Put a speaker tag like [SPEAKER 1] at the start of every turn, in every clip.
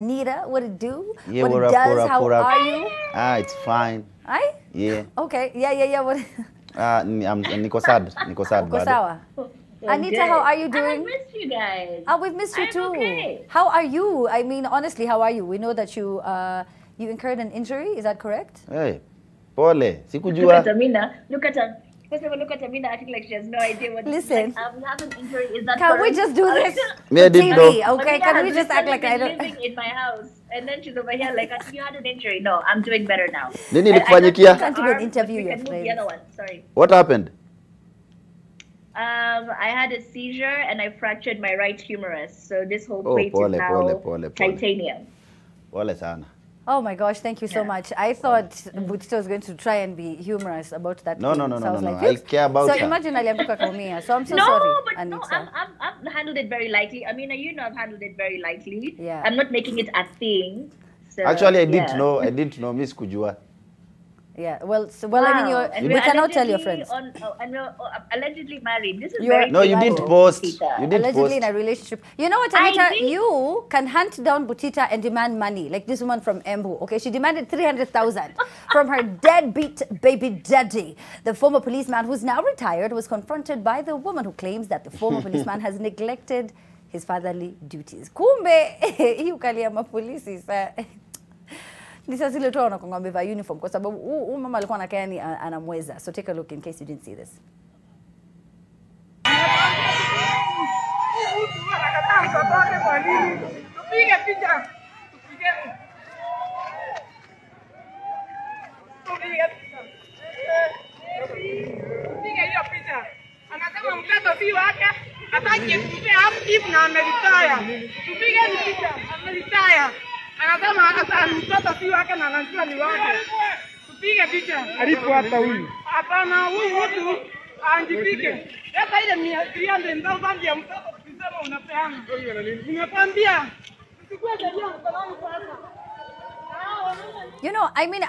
[SPEAKER 1] Nita, what it do?
[SPEAKER 2] Yeah,
[SPEAKER 1] What it does? How are you?
[SPEAKER 2] It's fine.
[SPEAKER 1] Aye?
[SPEAKER 2] Yeah.
[SPEAKER 1] Okay. Yeah. What?
[SPEAKER 2] Niko sad. Niko sad
[SPEAKER 1] Uko
[SPEAKER 2] bado.
[SPEAKER 1] sawa? Anita, how are you doing?
[SPEAKER 3] I missed you guys.
[SPEAKER 1] Oh, we've missed you
[SPEAKER 3] I'm
[SPEAKER 1] too.
[SPEAKER 3] okay.
[SPEAKER 1] How are you? I mean, honestly, how are you? We know that you incurred an injury. Is that correct?
[SPEAKER 2] Hey, pole.
[SPEAKER 3] Look
[SPEAKER 2] Sikujua.
[SPEAKER 3] at Amina. Look at her. First of all, look at Amina acting like she has no idea what.
[SPEAKER 1] Listen.
[SPEAKER 3] Like, we have an injury. Is that
[SPEAKER 1] Can we
[SPEAKER 3] correct?
[SPEAKER 1] just do this?
[SPEAKER 2] Me, I didn't
[SPEAKER 1] TV,
[SPEAKER 2] know.
[SPEAKER 1] okay?
[SPEAKER 3] Amina
[SPEAKER 1] Can we
[SPEAKER 3] has
[SPEAKER 1] just act like I
[SPEAKER 3] literally
[SPEAKER 1] don't?
[SPEAKER 3] been living in my house, and then she's over here like, I think you had an injury. No, I'm doing better now.
[SPEAKER 2] Nini
[SPEAKER 3] I
[SPEAKER 2] ilikufanyikia?
[SPEAKER 1] Can't even interview your
[SPEAKER 3] move
[SPEAKER 1] friends.
[SPEAKER 3] the other one. Sorry.
[SPEAKER 2] What happened?
[SPEAKER 3] I had a seizure and I fractured my right humerus. So this whole
[SPEAKER 2] Oh,
[SPEAKER 3] plate
[SPEAKER 2] pole,
[SPEAKER 3] is now
[SPEAKER 2] pole.
[SPEAKER 3] titanium.
[SPEAKER 2] Pole sana.
[SPEAKER 1] Oh my gosh, thank you so
[SPEAKER 3] Yeah.
[SPEAKER 1] much. I thought Butito was going to try and be humorous about that.
[SPEAKER 2] No,
[SPEAKER 1] thing.
[SPEAKER 2] no, no,
[SPEAKER 1] So
[SPEAKER 2] no,
[SPEAKER 1] I was
[SPEAKER 2] no,
[SPEAKER 1] like,
[SPEAKER 2] no. I
[SPEAKER 1] "Oops."
[SPEAKER 2] care about
[SPEAKER 1] So
[SPEAKER 2] her.
[SPEAKER 1] imagine aliambuka kaumia. So I'm so
[SPEAKER 3] No,
[SPEAKER 1] sorry.
[SPEAKER 3] but no,
[SPEAKER 1] Anita.
[SPEAKER 3] I've handled it very lightly. I mean, you know, I've handled it very lightly.
[SPEAKER 1] Yeah.
[SPEAKER 3] I'm not making it a thing. So,
[SPEAKER 2] Actually, I didn't
[SPEAKER 3] yeah.
[SPEAKER 2] know. I didn't know. Miss Kujua.
[SPEAKER 1] Yeah. Well, I mean,
[SPEAKER 3] Wow. And
[SPEAKER 1] we
[SPEAKER 3] we're
[SPEAKER 1] cannot tell your
[SPEAKER 3] allegedly
[SPEAKER 1] friends.
[SPEAKER 3] and we're allegedly married. This is
[SPEAKER 1] You're-
[SPEAKER 3] very
[SPEAKER 2] No, you didn't
[SPEAKER 3] painful,
[SPEAKER 2] post.
[SPEAKER 3] Peter.
[SPEAKER 2] You didn't
[SPEAKER 1] Allegedly
[SPEAKER 2] post.
[SPEAKER 1] in a relationship. You know what,
[SPEAKER 3] I
[SPEAKER 1] Anita?
[SPEAKER 3] did.
[SPEAKER 1] You can hunt down Butita and demand money, like this woman from Embu. Okay, she demanded 300,000 from her deadbeat baby daddy. The former policeman, who's now retired, was confronted by the woman who claims that the former policeman has neglected his fatherly duties. Kumbe, hii ukalia mapolisi sa. Nisa zile tu wanakuanga wamevaa uniform kwa sababu huyu mama alikuwa anakaa ni anamweza. So take a look in case you didn't see this.
[SPEAKER 4] Anasema mtoto si wake, atake kupea upkeep na ameretire. Tupige picha, ameretire. Anasema mtoto si wake na anajua ni wake. Tupige picha. Alipo hata huyu. Hapana, huyu mtu anjipike. Sasa ile 300,000 ya mtoto tukisema unapeana. Nimekwambia. Usikue sheria mkononi sasa.
[SPEAKER 1] You know, I mean,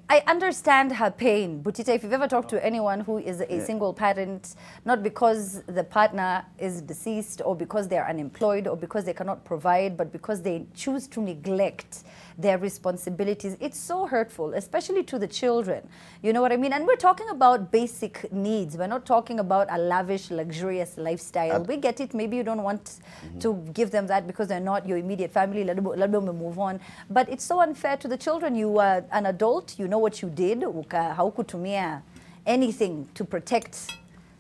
[SPEAKER 1] I understand her pain. Butita, if you've ever talked to anyone who is a single parent, not because the partner is deceased or because they're unemployed or because they cannot provide, but because they choose to neglect their responsibilities, it's so hurtful, especially to the children. You know what I mean? And we're talking about basic needs. We're not talking about a lavish, luxurious lifestyle. We get it. Maybe you don't want to give them that because they're not your immediate family. Let them move on. But it's so unfair to the children. You are an adult. You know what you did. Haukutumia anything to protect.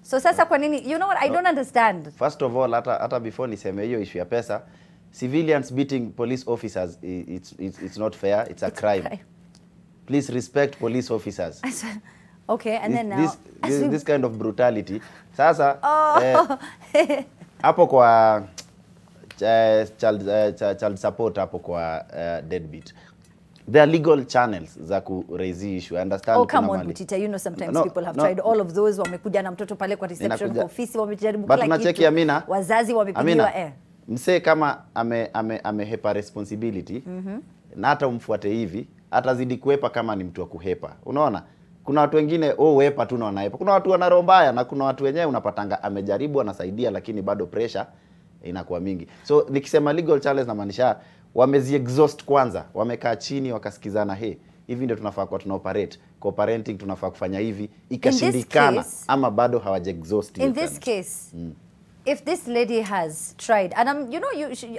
[SPEAKER 1] So sasa kwa nini? You know what? I don't understand.
[SPEAKER 2] First of all, hata before niseme hiyo issue ya pesa, civilians beating police officers, it's not fair. It's a crime. Please respect police officers.
[SPEAKER 1] Okay, and then now
[SPEAKER 2] this kind of brutality. Sasa hapo kwa child support, hapo kwa deadbeat. There are legal channels za ku raise issue. I understand.
[SPEAKER 1] Oh, come on, Butita. You know, sometimes people have tried all of those. Wamekuja na mtoto pale kwa reception kwa ofisi, wamejaribu kila kitu.
[SPEAKER 2] But unacheki Amina.
[SPEAKER 1] Wazazi wamepigiwa
[SPEAKER 2] msee kama amehepa responsibility na hata umfuate hivi, atazidi kuhepa kama ni mtu wa kuhepa. Unaona? Kuna watu wengine wepa tu na wanahepa. Kuna watu wana roho mbaya na kuna watu wenyewe unapatanga amejaribu anasaidia lakini bado pressure inakuwa mingi. So nikisema legal challenge na maanisha wamezi exhaust kwanza, wamekaa chini wakasikizana, hivi ndio tunafaa kwa tunaoperate, co-parenting tunafaa kufanya hivi, ikashindikana ama bado hawaja exhaust.
[SPEAKER 1] In this case, if this lady has tried, and you know,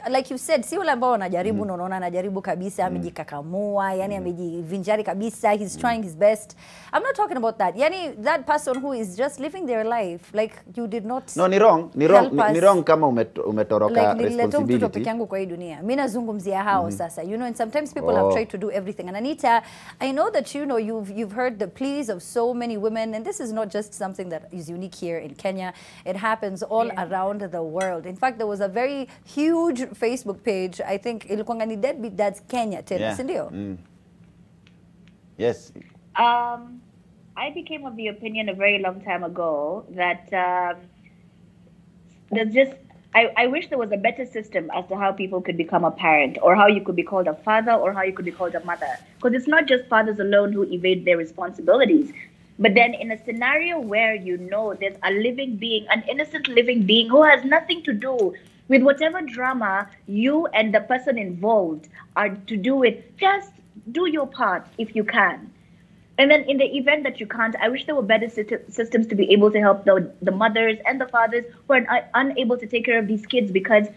[SPEAKER 1] like you said, si wale ambao wanajaribu na unaona anajaribu kabisa, amejikakamua, yani amejivinjari kabisa, he's trying his best. I'm not talking about that. Yani that person who is just living their life, like you did not.
[SPEAKER 2] No, ni wrong kama umetoroka responsibility.
[SPEAKER 1] Mtoto peke yangu kwa hii dunia. Mimi nazungumzia hao sasa. You know, and sometimes people have tried to do everything. And Anita, I know that you know you've heard the pleas of so many women, and this is not just something that is unique here in Kenya. It happens all around the world. In fact, there was a very huge Facebook page. I think ilikuwa ni Deadbeat Dads Kenya tena, si ndio?
[SPEAKER 2] Yes.
[SPEAKER 3] I became of the opinion a very long time ago that there's just I wish there was a better system as to how people could become a parent, or how you could be called a father, or how you could be called a mother. Because it's not just fathers alone who evade their responsibilities. But then in a scenario where you know there's a living being, an innocent living being who has nothing to do with whatever drama you and the person involved are to do with, just do your part if you can. And then in the event that you can't, I wish there were better systems to be able to help the mothers and the fathers who are unable to take care of these kids, because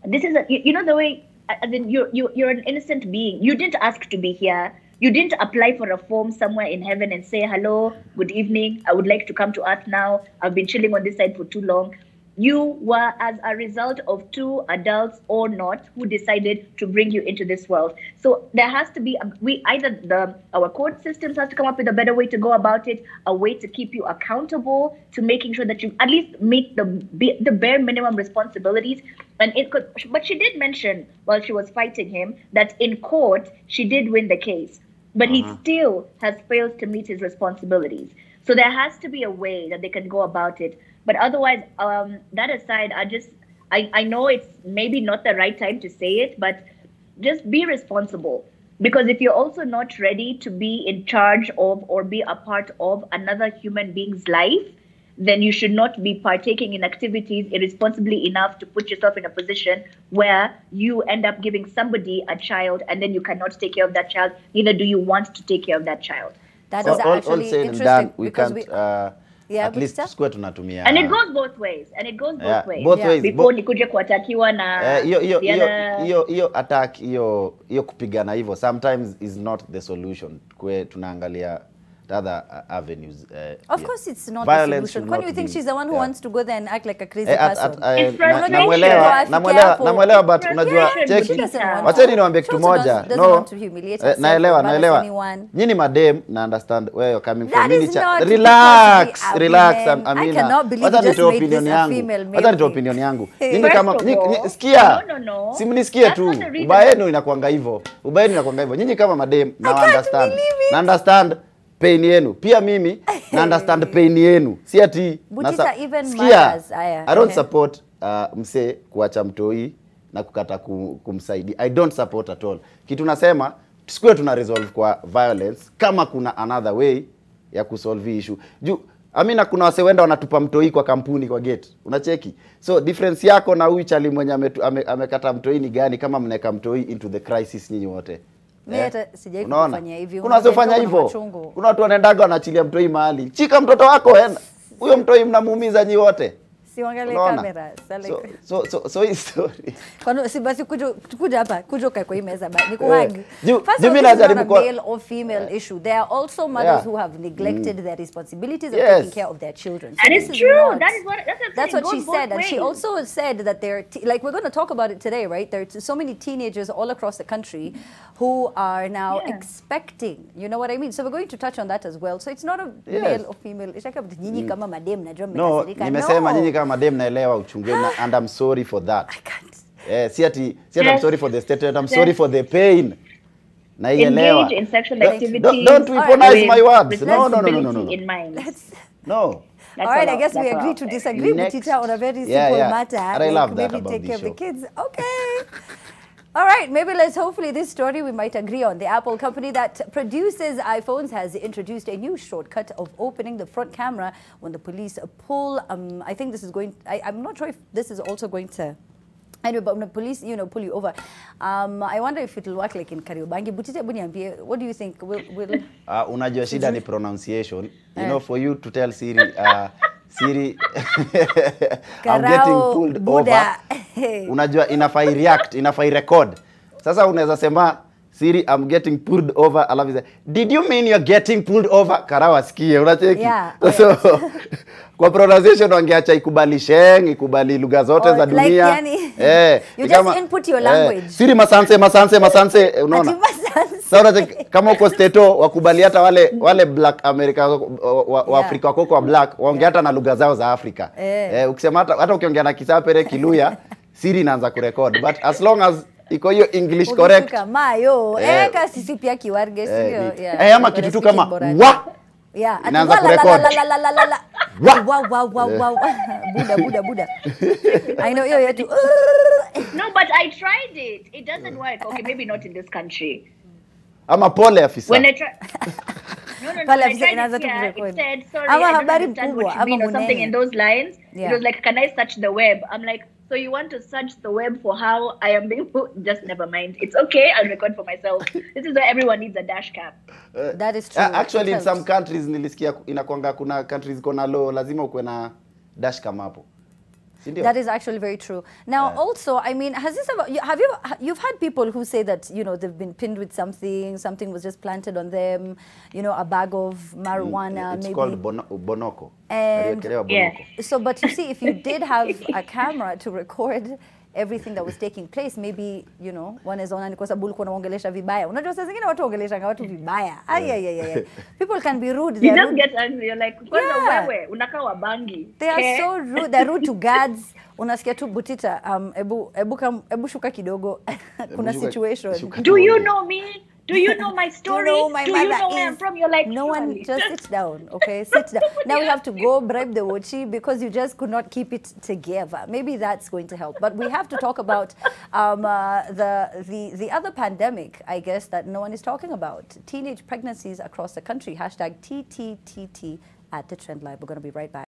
[SPEAKER 3] this is, you know, the way, I mean, you're an innocent being. You didn't ask to be here. You didn't apply for a form somewhere in heaven and say, hello, good evening, I would like to come to earth now. I've been chilling on this side for too long. You were as a result of two adults or not who decided to bring you into this world. So there has to be, our court systems has to come up with a better way to go about it, a way to keep you accountable, to making sure that you at least meet the bare minimum responsibilities. But she did mention while she was fighting him that in court, she did win the case, but he still has failed to meet his responsibilities. So there has to be a way that they can go about it. But otherwise, that aside, I know it's maybe not the right time to say it, but just be responsible. Because if you're also not ready to be in charge of or be a part of another human being's life, then you should not be partaking in activities irresponsibly enough to put yourself in a position where you end up giving somebody a child and then you cannot take care of that child, neither do you want to take care of that child.
[SPEAKER 1] That is actually interesting.
[SPEAKER 2] We can't... at least square tunatumia.
[SPEAKER 3] And it goes both ways. And it goes both ways.
[SPEAKER 2] Both ways.
[SPEAKER 3] Before nikuje kuatakiwa na
[SPEAKER 2] hiyo attack, hiyo kupigana hivyo sometimes is not the solution. Kwe tunaangalia the other avenues.
[SPEAKER 1] Of course it's not the solution. When you think she's the one who wants to go there and act like a crazy person?
[SPEAKER 2] Namuelewa, but unajua cheki. Wacheni niwaambie kitu moja. No. Naelewa. Nyinyi madem na understand where you're coming from. Relax. Amina. Wacha nitoe opinion yangu. Nyinyi kama sikia. Simnisikie tu. Ubaya wenu inakuanga hivyo. Nyinyi kama madem na understand pain yenu. Pia mimi na understand pain yenu. Si ati I don't support mse kuacha mtoi na kukata kumsaidia. I don't support at all. Kitu nasema tusikue tuna resolve kwa violence kama kuna another way ya kusolve issue. Amina, kuna wase wenda wanatupa mtoi kwa kampuni kwa gate. Unacheki. So difference yako na huyu chali mwenye amekata mtoi ni gani kama mneka mtoi into the crisis nyinyi wote?
[SPEAKER 1] Mimi hata sijai kufanya hivyo.
[SPEAKER 2] Kuna wasiofanya hivyo. Kuna watu wanaendaga wanaachilia mtoi mahali. Chika mtoto wako enda. Huyo mtoi mnamuumiza nyi wote.
[SPEAKER 1] Siangalie kamera.
[SPEAKER 2] So hii story.
[SPEAKER 1] Kwani si basi kuja hapa, kuja kwa hii meza basi. Nikuhagi.
[SPEAKER 2] First of all, it's not
[SPEAKER 1] a male or female issue. There are also mothers who have neglected their responsibilities of taking care of their children. So
[SPEAKER 3] and it's true.
[SPEAKER 1] That's what she said. And she also said that like we're going to talk about it today, right? There are so many teenagers all across the country who are now expecting. You know what I mean? So we're going to touch on that as well. So it's not a male or female. It's like nyinyi kama madem najua mmekasirika.
[SPEAKER 2] Nimesema nyinyi kama madem naelewa uchungeni and I'm sorry for that.
[SPEAKER 1] I can't.
[SPEAKER 2] See I'm sorry for the statement. I'm sorry for the pain.
[SPEAKER 3] Engage in sexual activity.
[SPEAKER 2] Don't weaponize my words. No.
[SPEAKER 3] In mind.
[SPEAKER 2] No.
[SPEAKER 1] All right, I guess we agree to disagree with Tita on a very simple matter.
[SPEAKER 2] And I love that
[SPEAKER 1] maybe
[SPEAKER 2] about
[SPEAKER 1] take care of the
[SPEAKER 2] show.
[SPEAKER 1] kids. Okay. All right, maybe hopefully this story we might agree on. The Apple company that produces iPhones has introduced a new shortcut of opening the front camera when the police pull. I think this is going, I'm not sure if this is also going to, anyway, but when the police, pull you over. I wonder if it will work like in Kariobangi. Butite, what do you think? Will
[SPEAKER 2] unajua shida ni pronunciation. You know, for you to tell Siri, Siri, I'm getting pulled over. Unajua inafai react, inafai record. Sasa unaweza sema Siri, I'm getting pulled over. Alafu say, did you mean you're getting pulled over? Karawa sikie, unacheki.
[SPEAKER 1] Yeah.
[SPEAKER 2] So kwa pronunciation wangeacha ikubali sheng, ikubali lugha zote za dunia.
[SPEAKER 1] You just input your language.
[SPEAKER 2] Siri masanse, unaona? Sasa kama uko stato wakubali hata wale black America wa Afrika wako black waongea hata na lugha zao za Afrika. Ukisema hata ukiongea na Kisapere, Kiluya, Siri inaanza kurecord. But as long as iko hiyo English correct.
[SPEAKER 1] Kama sisi pia Kiwarge sio.
[SPEAKER 2] Ama kitu tu kama wa. Inaanza kurecord.
[SPEAKER 1] Wow. Buda. I know you have to.
[SPEAKER 3] No, but I tried it. It doesn't work. Okay, maybe not in this country.
[SPEAKER 2] Ama pole afisa.
[SPEAKER 3] When I tried it said, sorry, I don't understand what you mean or something in those lines. It was like, can I search the web? I'm like, So you want to search the web for how I am being just never mind. It's okay, I'll record for myself. This is why everyone needs a dash cam.
[SPEAKER 1] That is true.
[SPEAKER 2] Actually,
[SPEAKER 1] It
[SPEAKER 2] in some
[SPEAKER 1] helps.
[SPEAKER 2] countries nilisikia inakwanga kuna countries kona law lazima ukuwe na dash cam hapo. Si ndio?
[SPEAKER 1] That is actually very true. Now, also, I mean, has this ever, you've had people who say that, you know, they've been pinned with something was just planted on them, you know, a bag of marijuana,
[SPEAKER 2] It's
[SPEAKER 1] maybe.
[SPEAKER 2] called bonoko.
[SPEAKER 1] And
[SPEAKER 2] Aliwekelewa
[SPEAKER 3] Yeah.
[SPEAKER 2] bonoko.
[SPEAKER 1] so, but you see, if you did have a camera to record everything that was taking place, maybe, you know, one is on kwa sababu ulikuwa unaongelesha vibaya. Unajua saa zingine watu waongelesha watu vibaya. Ay. People can be rude.
[SPEAKER 3] You
[SPEAKER 1] They're
[SPEAKER 3] just
[SPEAKER 1] rude.
[SPEAKER 3] get angry. You're like, kwanza
[SPEAKER 1] Yeah.
[SPEAKER 3] wewe, unakaa wabangi.
[SPEAKER 1] They are
[SPEAKER 3] Eh?
[SPEAKER 1] so rude. They're rude to guards. Unasikia tu Butita, ebu shuka kidogo. Kuna
[SPEAKER 2] Shuka-
[SPEAKER 1] situation.
[SPEAKER 2] shuka
[SPEAKER 3] Do you
[SPEAKER 2] kidogo.
[SPEAKER 3] know me? Do you know my story?
[SPEAKER 1] You know my
[SPEAKER 3] Do you
[SPEAKER 1] mother
[SPEAKER 3] know where I'm
[SPEAKER 1] is-
[SPEAKER 3] from? You're like,
[SPEAKER 1] no one,
[SPEAKER 3] surely.
[SPEAKER 1] just sit down, okay? Sit down. Now we have to go bribe the Wochi because you just could not keep it together. Maybe that's going to help. But we have to talk about the other pandemic, I guess, that no one is talking about. Teenage pregnancies across the country. Hashtag TTTT at The Trend Live. We're going to be right back.